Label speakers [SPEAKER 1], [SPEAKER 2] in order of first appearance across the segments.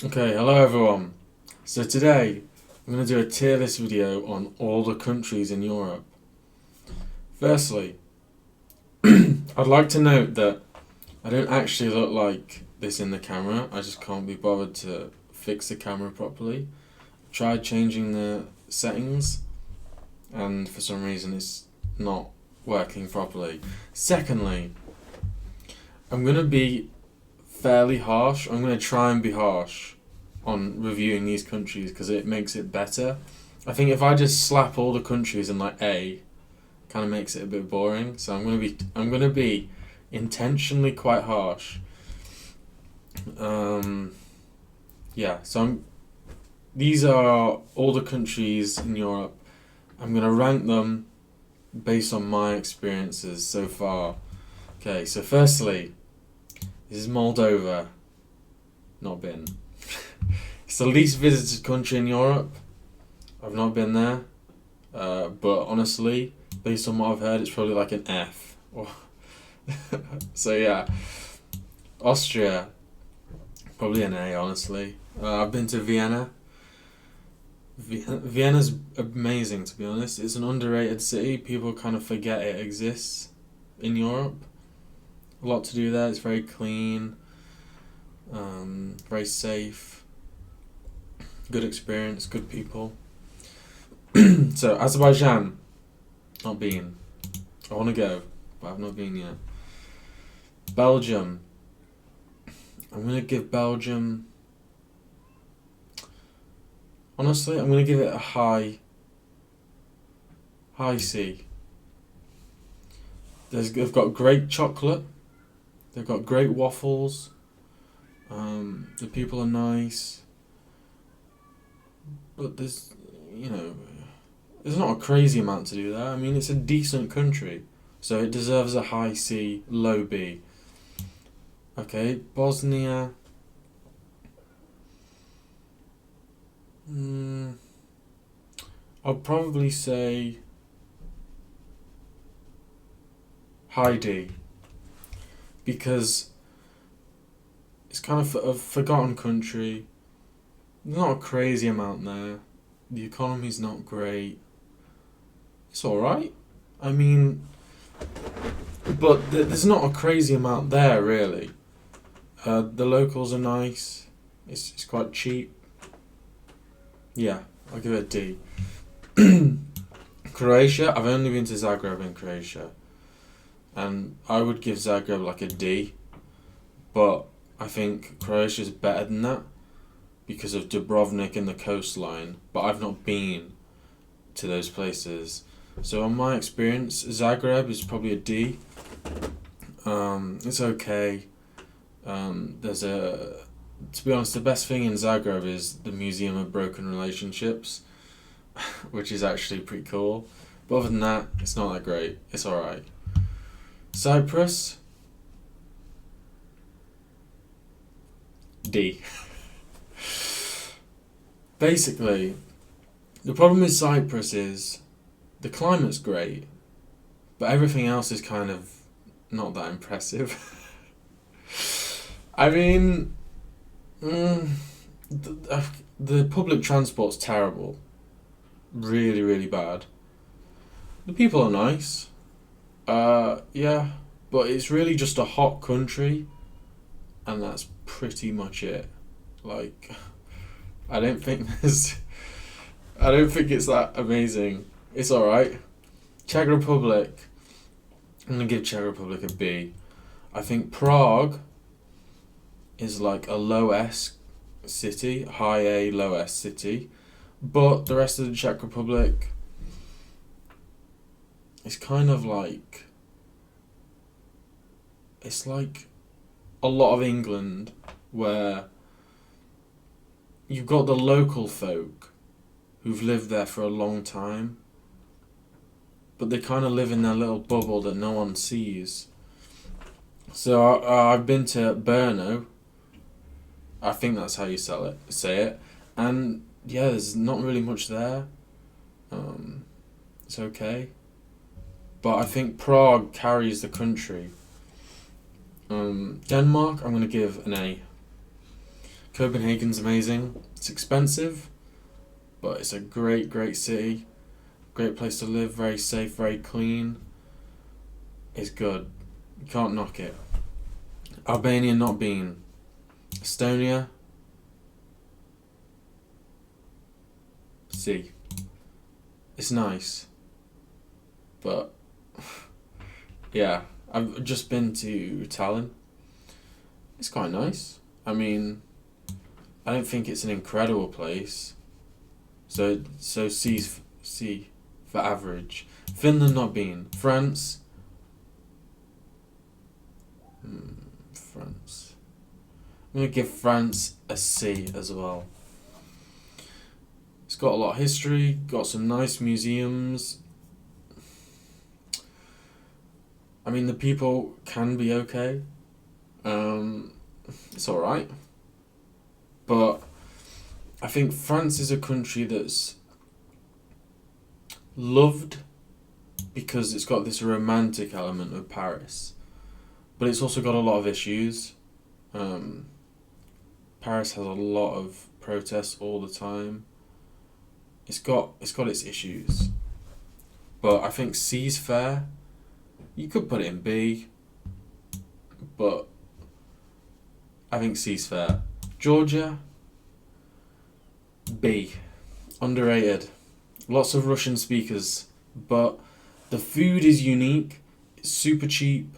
[SPEAKER 1] Okay, hello everyone. So today I'm going to do a tier list video on all the countries in Europe. Firstly, I'd like to note that I don't actually look like this in the camera. I just can't be bothered to fix the camera properly. Tried changing the settings and for some reason it's not working properly. Secondly, I'm going to be fairly harsh. I'm going to try and be harsh on reviewing these countries because it makes it better. I think if I just slap all the countries in like A, kind of makes it a bit boring. So I'm gonna be intentionally quite harsh. Um, yeah. These are all the countries in Europe. I'm gonna rank them based on my experiences so far. Okay. So firstly, this is Moldova. Not been. It's the least visited country in Europe. I've not been there, but honestly, based on what I've heard, it's probably like an F. So yeah, Austria, probably an A. Honestly, I've been to Vienna. Vienna's amazing, to be honest. It's an underrated city. People kind of forget it exists in Europe. A lot to do there. It's very clean, very safe, good experience, good people. So Azerbaijan, not been. I want to go, but I've not been yet. Belgium. I'm gonna give Belgium. Honestly, I'm gonna give it a high C. They've got great chocolate. They've got great waffles. The people are nice, but there's not a crazy amount to do there. I mean, it's a decent country, so it deserves a high C, low B. Okay, Bosnia. I'll probably say high D because it's kind of a forgotten country. There's not a crazy amount there. The economy's not great. It's alright. I mean, but there's not a crazy amount there, really. The locals are nice. It's quite cheap. Yeah, I'll give it a D. Croatia, I've only been to Zagreb in Croatia. And I would give Zagreb like a D. But I think Croatia's better than that because of Dubrovnik and the coastline. But I've not been to those places. So in my experience, Zagreb is probably a D. It's okay. To be honest, the best thing in Zagreb is the Museum of Broken Relationships, which is actually pretty cool. But other than that, it's not that great. It's alright. Cyprus, D. Basically, the problem with Cyprus is the climate's great, but everything else is kind of not that impressive. I mean, the public transport's terrible. Really, really bad. The people are nice. Yeah, but it's really just a hot country, and that's pretty much it. Like, I don't think there's. I don't think it's that amazing. It's alright. Czech Republic. I'm gonna give Czech Republic a B. I think Prague is like a low S city, high A, low S city, but the rest of the Czech Republic is kind of like it's like a lot of England where you've got the local folk who've lived there for a long time, but they kind of live in their little bubble that no one sees. So I've been to Brno. I think that's how you say it, and yeah, there's not really much there. It's okay, but I think Prague carries the country. Denmark, I'm gonna give an A. Copenhagen's amazing. It's expensive, but it's a great, great city. Great place to live, very safe, very clean. It's good. You can't knock it. Albania, not been. Estonia, see. It's nice. But, yeah. I've just been to Tallinn. It's quite nice. I mean, I don't think it's an incredible place. So C for average. Finland, not been. France. France. I'm gonna give France a C as well. It's got a lot of history. Got some nice museums. I mean, the people can be okay. It's alright. But I think France is a country that's loved because it's got this romantic element of Paris. But it's also got a lot of issues. Paris has a lot of protests all the time. It's got its issues. But I think C's fair. You could put it in B. But I think C's fair. Georgia, B. Underrated. Lots of Russian speakers, but the food is unique, it's super cheap,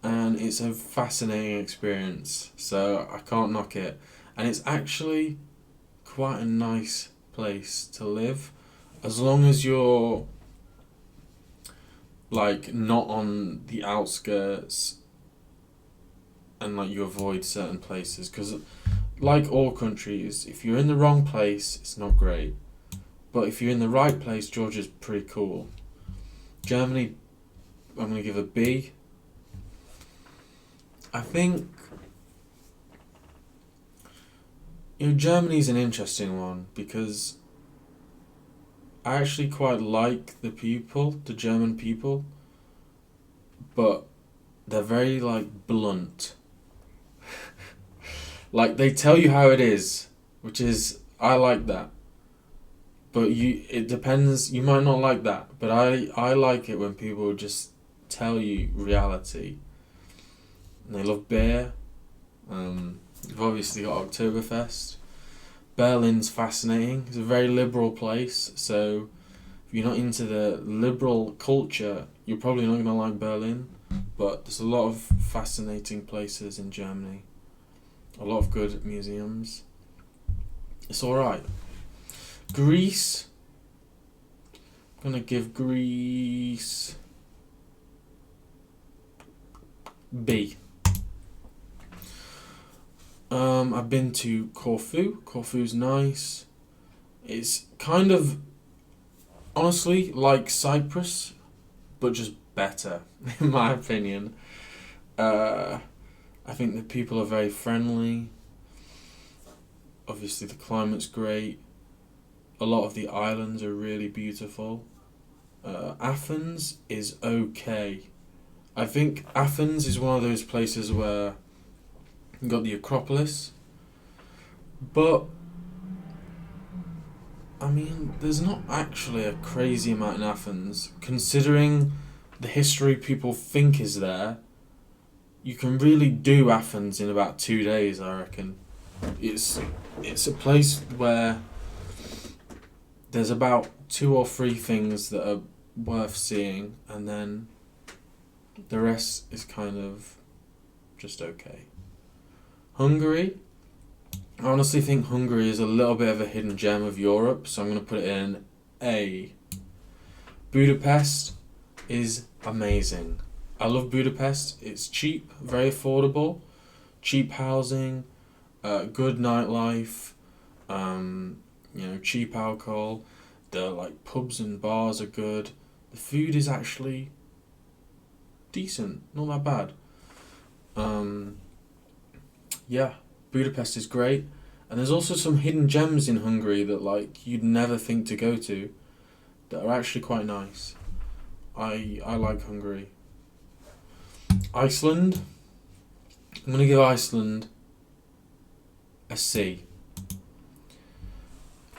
[SPEAKER 1] and it's a fascinating experience, so I can't knock it. And it's actually quite a nice place to live, as long as you're like not on the outskirts and like you avoid certain places, because like all countries, if you're in the wrong place, it's not great. But if you're in the right place, Georgia's pretty cool. Germany, I'm going to give a B. I think, Germany's an interesting one because I actually quite like the German people, but they're very, like, blunt. Like, they tell you how it is, which is, I like that. But it depends, you might not like that, but I like it when people just tell you reality. And they love beer. You've obviously got Oktoberfest. Berlin's fascinating. It's a very liberal place, so if you're not into the liberal culture, you're probably not going to like Berlin. But there's a lot of fascinating places in Germany. A lot of good museums. It's alright. Greece. I'm going to give Greece B. I've been to Corfu. Corfu's nice. It's kind of, honestly, like Cyprus, but just better, in my opinion. I think the people are very friendly. Obviously, the climate's great. A lot of the islands are really beautiful. Athens is okay. I think Athens is one of those places where you've got the Acropolis, but I mean, there's not actually a crazy amount in Athens. Considering the history people think is there, you can really do Athens in about 2 days, I reckon. It's a place where there's about 2 or 3 things that are worth seeing, and then the rest is kind of just okay. Hungary. I honestly think Hungary is a little bit of a hidden gem of Europe, so I'm going to put it in A. Budapest is amazing. I love Budapest. It's cheap, very affordable, cheap housing, good nightlife, cheap alcohol. The like pubs and bars are good. The food is actually decent, not that bad. Budapest is great, and there's also some hidden gems in Hungary that like you'd never think to go to, that are actually quite nice. I like Hungary. Iceland. I'm gonna give Iceland a C.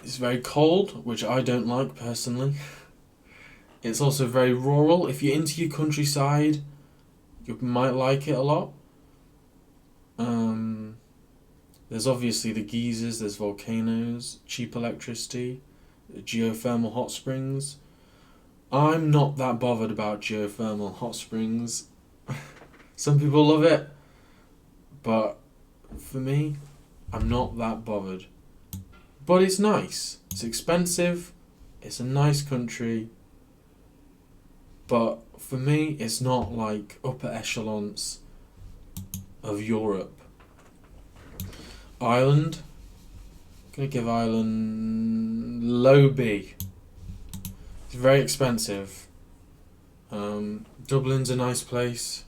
[SPEAKER 1] It's very cold, which I don't like personally. It's also very rural. If you're into your countryside, you might like it a lot. There's obviously the geysers, there's volcanoes, cheap electricity, geothermal hot springs. I'm not that bothered about geothermal hot springs. Some people love it, but for me, I'm not that bothered. But it's nice. It's expensive. It's a nice country. But for me, it's not like upper echelons of Europe. Ireland. Gonna give Ireland low B. It's very expensive. Dublin's a nice place.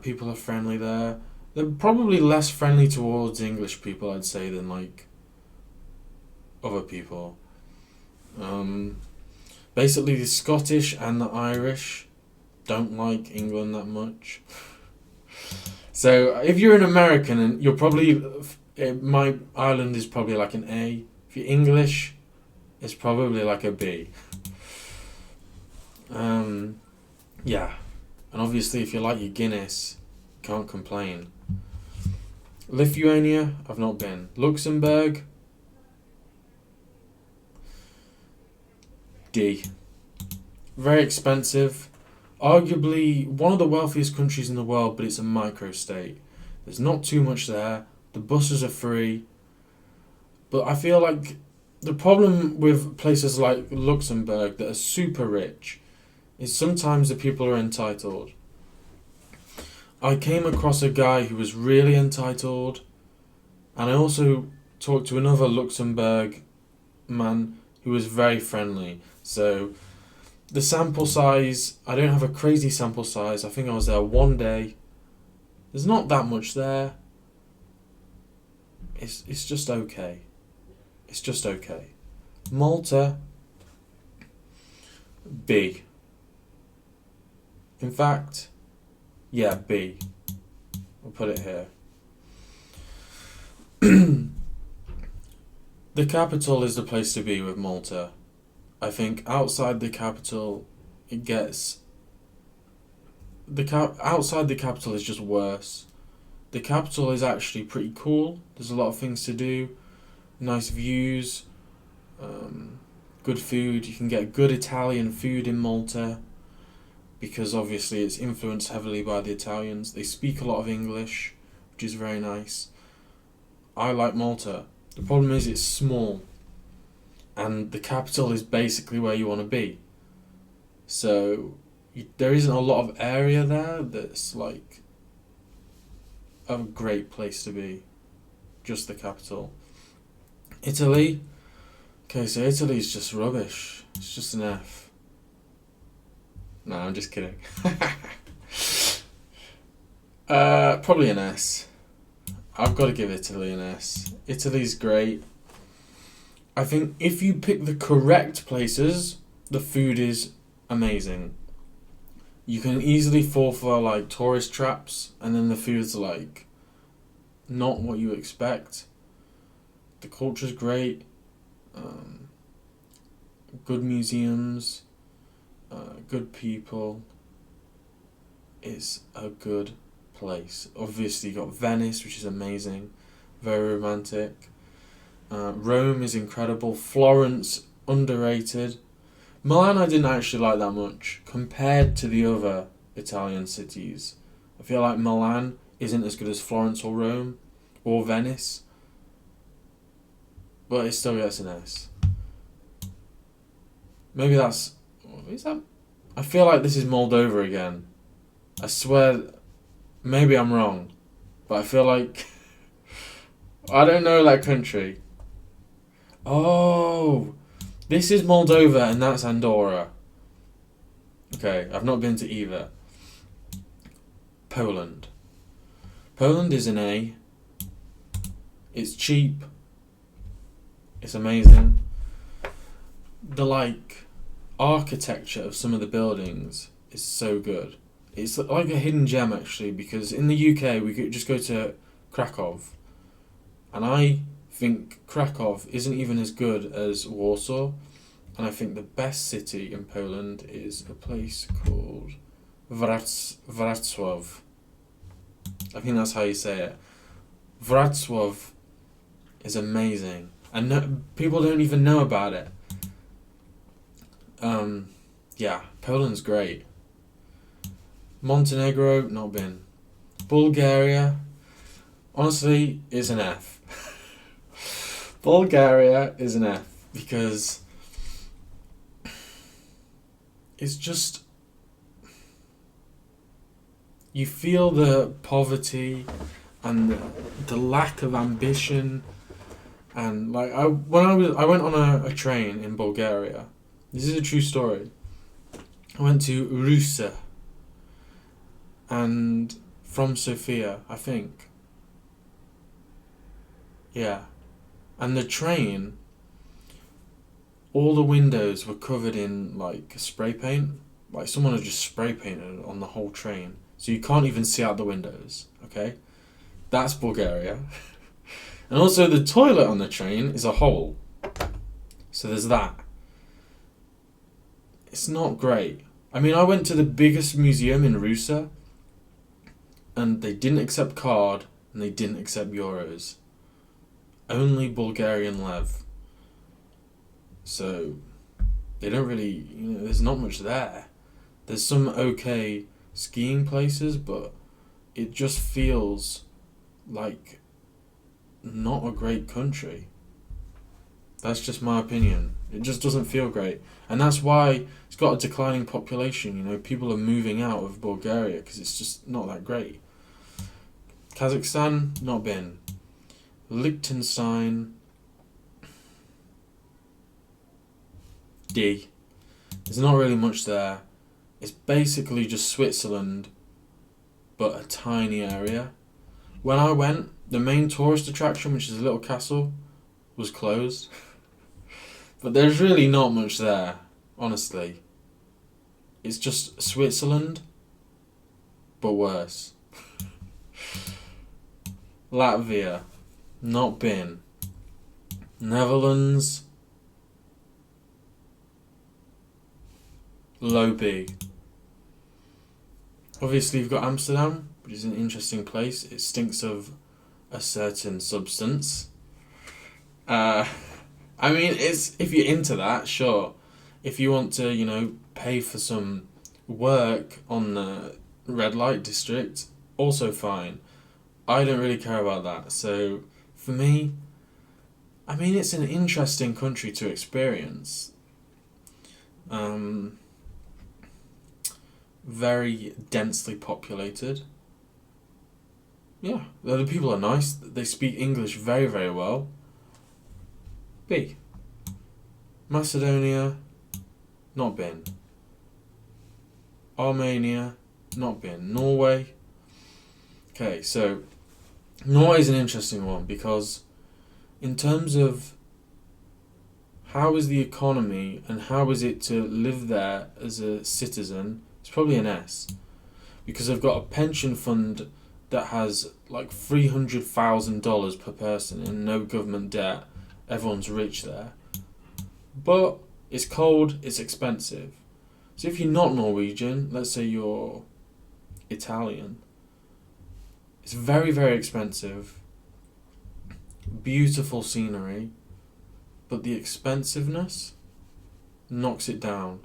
[SPEAKER 1] People are friendly there. They're probably less friendly towards English people, I'd say, than like other people. Basically, the Scottish and the Irish don't like England that much. So if you're an American, and you're probably, my Ireland is probably like an A. If you're English, it's probably like a B. Yeah, and obviously if you like your Guinness, can't complain. Lithuania, I've not been. Luxembourg, D. Very expensive. Arguably one of the wealthiest countries in the world, but it's a microstate. There's not too much there. The buses are free. But I feel like the problem with places like Luxembourg that are super rich is sometimes the people are entitled. I came across a guy who was really entitled, and I also talked to another Luxembourg man who was very friendly. So the sample size, I don't have a crazy sample size. I think I was there one day. There's not that much there. It's just okay. It's just okay. Malta, B. In fact, yeah, B. I'll put it here. The capital is the place to be with Malta. I think outside the capital, it gets... outside the capital is just worse. The capital is actually pretty cool. There's a lot of things to do. Nice views. Good food. You can get good Italian food in Malta, because obviously it's influenced heavily by the Italians. They speak a lot of English, which is very nice. I like Malta. The problem is it's small, and the capital is basically where you want to be. So there isn't a lot of area there that's like a great place to be. Just the capital. Italy. Okay, so Italy's just rubbish. It's just an F. No, I'm just kidding. Probably an S. I've got to give Italy an S. Italy's great. I think if you pick the correct places, the food is amazing. You can easily fall for like tourist traps, and then the food's like not what you expect. The culture's great. Good museums. Good people. It's a good place. Obviously, you got Venice, which is amazing, very romantic. Rome is incredible. Florence, underrated. Milan, I didn't actually like that much compared to the other Italian cities. I feel like Milan isn't as good as Florence or Rome or Venice, but it still gets an S. Maybe that's... Is that... I feel like this is Moldova again. I swear... Maybe I'm wrong, but I feel like... I don't know that country. Oh... This is Moldova and that's Andorra. Okay, I've not been to either. Poland. Poland is an A. It's cheap. It's amazing. The architecture of some of the buildings is so good. It's like a hidden gem actually, because in the UK we could just go to Krakow And I think Krakow isn't even as good as Warsaw. And I think the best city in Poland is a place called Wrocław. I think that's how you say it. Wrocław is amazing. And people don't even know about it. Yeah, Poland's great. Montenegro, not been. Bulgaria, honestly, is an F. Bulgaria is an F because it's just, you feel the poverty and the lack of ambition, and like I went on a train in Bulgaria. This is a true story. I went to Rusa, and from Sofia, I think. Yeah. And the train, all the windows were covered in like spray paint. Like someone had just spray painted on the whole train. So you can't even see out the windows. Okay? That's Bulgaria. And also the toilet on the train is a hole. So there's that. It's not great. I mean, I went to the biggest museum in Rusa, and they didn't accept card and they didn't accept euros. Only Bulgarian lev. So they don't really, there's not much there. There's some okay skiing places, but it just feels like not a great country. That's just my opinion. It just doesn't feel great. And that's why it's got a declining population. People are moving out of Bulgaria because it's just not that great. Kazakhstan, not been. Liechtenstein, D. There's not really much there. It's basically just Switzerland, but a tiny area. When I went, the main tourist attraction, which is a little castle, was closed. But there's really not much there, honestly. It's just Switzerland, but worse. Latvia, not been. Netherlands, low B. Obviously, you've got Amsterdam, which is an interesting place. It stinks of a certain substance. I mean, it's if you're into that, sure. If you want to, pay for some work on the red light district, also fine. I don't really care about that. So, for me, I mean, it's an interesting country to experience. Very densely populated. Yeah, the people are nice. They speak English very, very well. B. Macedonia, not been. Armenia, not been. Norway. Okay, so Norway is an interesting one because in terms of how is the economy and how is it to live there as a citizen, it's probably an S. Because they've got a pension fund that has like $300,000 per person and no government debt. Everyone's rich there. But it's cold, it's expensive. So if you're not Norwegian, let's say you're Italian, it's very, very expensive. Beautiful scenery, but the expensiveness knocks it down.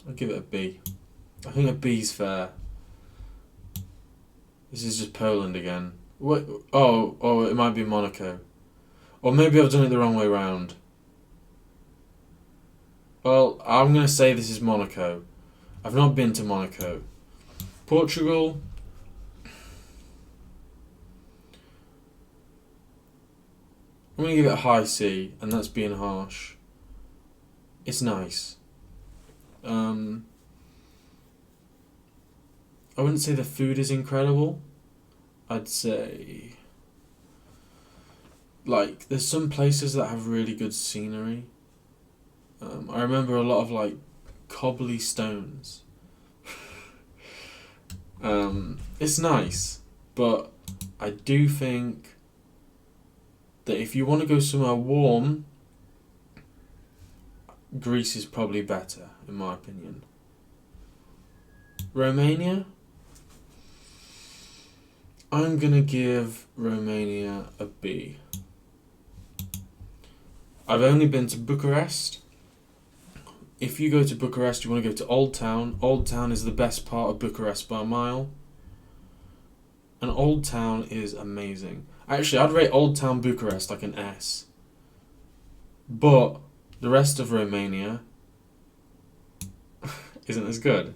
[SPEAKER 1] I'll give it a B. I think a B's fair. This is just Poland again. What? Oh, it might be Monaco. Or maybe I've done it the wrong way round. Well, I'm going to say this is Monaco. I've not been to Monaco. Portugal. I'm going to give it a high C, and that's being harsh. It's nice. I wouldn't say the food is incredible. I'd say like there's some places that have really good scenery. I remember a lot of like cobbly stones. It's nice, but I do think that if you want to go somewhere warm, Greece is probably better, in my opinion. Romania? I'm going to give Romania a B. I've only been to Bucharest. If you go to Bucharest, you want to go to Old Town. Old Town is the best part of Bucharest by a mile. And Old Town is amazing. Actually, I'd rate Old Town Bucharest like an S. But the rest of Romania isn't as good.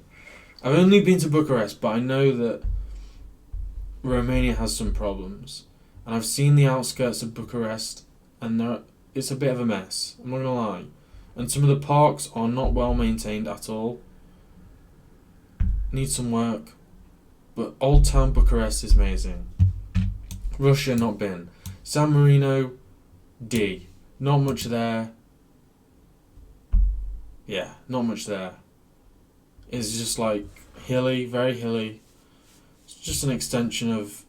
[SPEAKER 1] I've only been to Bucharest, but I know that Romania has some problems. And I've seen the outskirts of Bucharest, and it's a bit of a mess. I'm not going to lie. And some of the parks are not well maintained at all. Need some work. But Old Town Bucharest is amazing. Russia, not been. San Marino, D. Not much there. Yeah, not much there. It's just like hilly, very hilly. It's just an extension of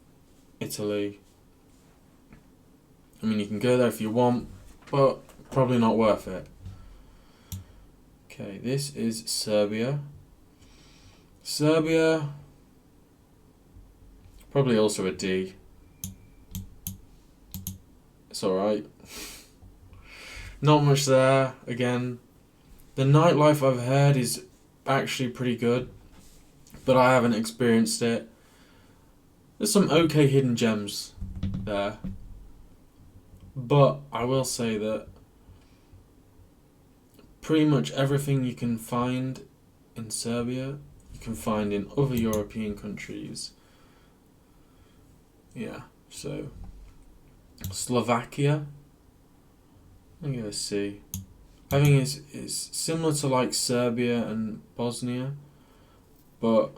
[SPEAKER 1] Italy. I mean, you can go there if you want, but probably not worth it. Okay, this is Serbia. Serbia, probably also a D. It's alright. Not much there, again. The nightlife I've heard is actually pretty good, but I haven't experienced it. There's some okay hidden gems there. But I will say that pretty much everything you can find in Serbia, you can find in other European countries. Yeah, so Slovakia, I'm going to see. I think it's similar to like Serbia and Bosnia, but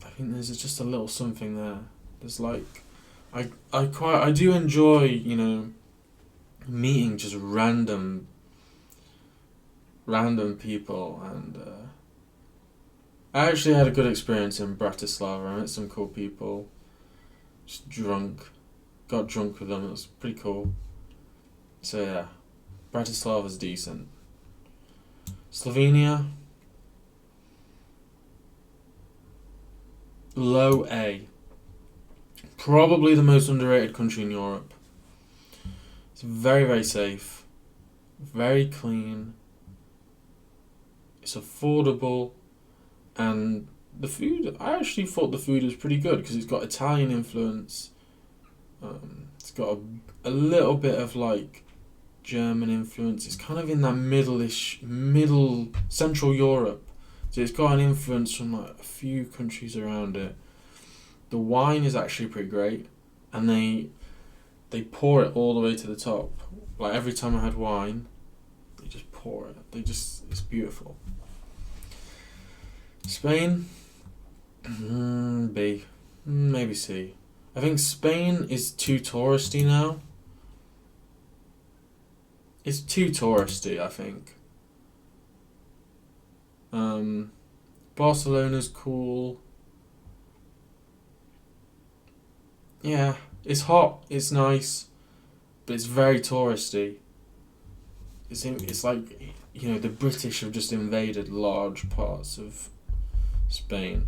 [SPEAKER 1] I think there's just a little something there. There's like, I do enjoy, meeting just random people, and I actually had a good experience in Bratislava. I met some cool people. Just got drunk with them. It was pretty cool. So yeah, Bratislava's decent. Slovenia, low A. Probably the most underrated country in Europe. It's very, very safe, very clean. It's affordable, and the food, I actually thought the food was pretty good because it's got Italian influence. It's got a little bit of like German influence. It's kind of in that middle Central Europe. So it's got an influence from like a few countries around it. The wine is actually pretty great, and they pour it all the way to the top. Like every time I had wine, they just pour it. It's beautiful. Spain, B, maybe C. I think Spain is too touristy now. It's too touristy, I think. Barcelona's cool. Yeah, it's hot, it's nice, but it's very touristy. It's like, the British have just invaded large parts of Spain.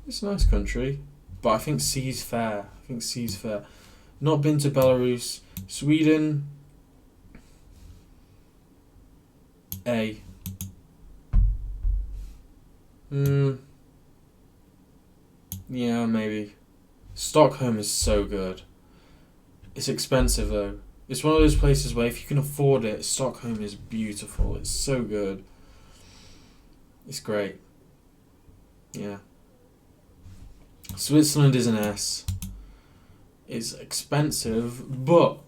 [SPEAKER 1] It's a nice country, but I think C's fair. Not been to Belarus. Sweden, A. Yeah, maybe. Stockholm is so good. It's expensive though. It's one of those places where if you can afford it, Stockholm is beautiful. It's so good. It's great. Yeah. Switzerland is an S. It's expensive, but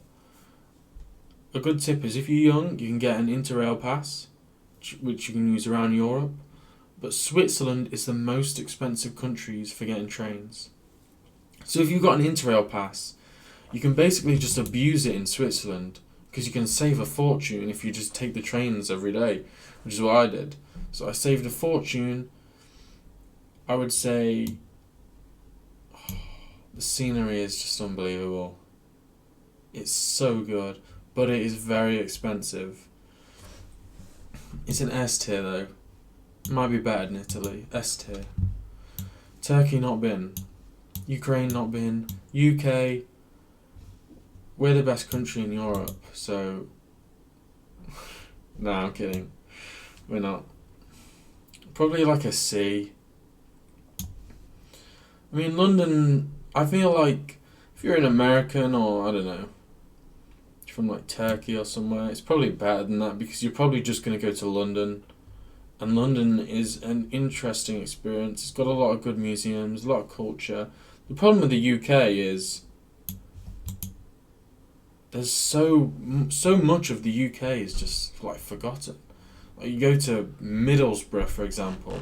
[SPEAKER 1] a good tip is if you're young, you can get an Interrail pass, which you can use around Europe. But Switzerland is the most expensive countries for getting trains. So if you've got an Interrail pass, you can basically just abuse it in Switzerland because you can save a fortune if you just take the trains every day, which is what I did. So I saved a fortune. I would say the The scenery is just unbelievable. It's so good, but it is very expensive. It's an S tier though. Might be better than Italy. S tier. Turkey not been. Ukraine not been. UK. We're the best country in Europe, so. No, I'm kidding. We're not. Probably like a C. I mean, London. I feel like if you're an American or I don't know, from like Turkey or somewhere, it's probably better than that because you're probably just going to go to London. And London is an interesting experience. It's got a lot of good museums, a lot of culture. The problem with the UK is there's so much of the UK is just like forgotten. Like you go to Middlesbrough, for example.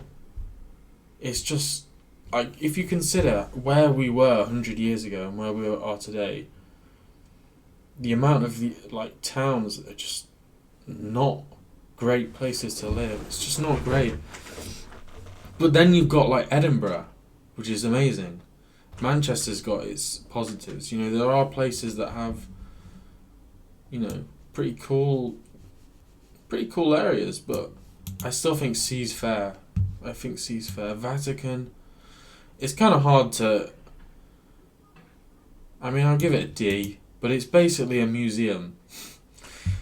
[SPEAKER 1] It's just like if you consider where we were 100 years ago and where we are today, the amount of the like towns that are just not great places to live. It's just not great. But then you've got like Edinburgh, which is amazing. Manchester's got its positives. You know, there are places that have, you know, pretty cool areas, but I still think C's fair. I think C's fair. Vatican, it's kind of hard to. I mean, I'll give it a D, but it's basically a museum.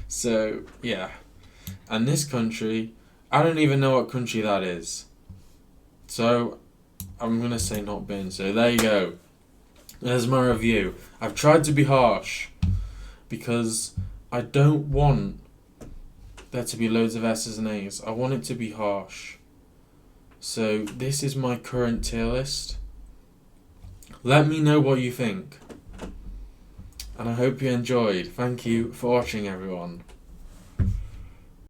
[SPEAKER 1] So yeah. And this country, I don't even know what country that is. So, I'm going to say not been. So, there you go. There's my review. I've tried to be harsh because I don't want there to be loads of S's and A's. I want it to be harsh. So, this is my current tier list. Let me know what you think. And I hope you enjoyed. Thank you for watching, everyone.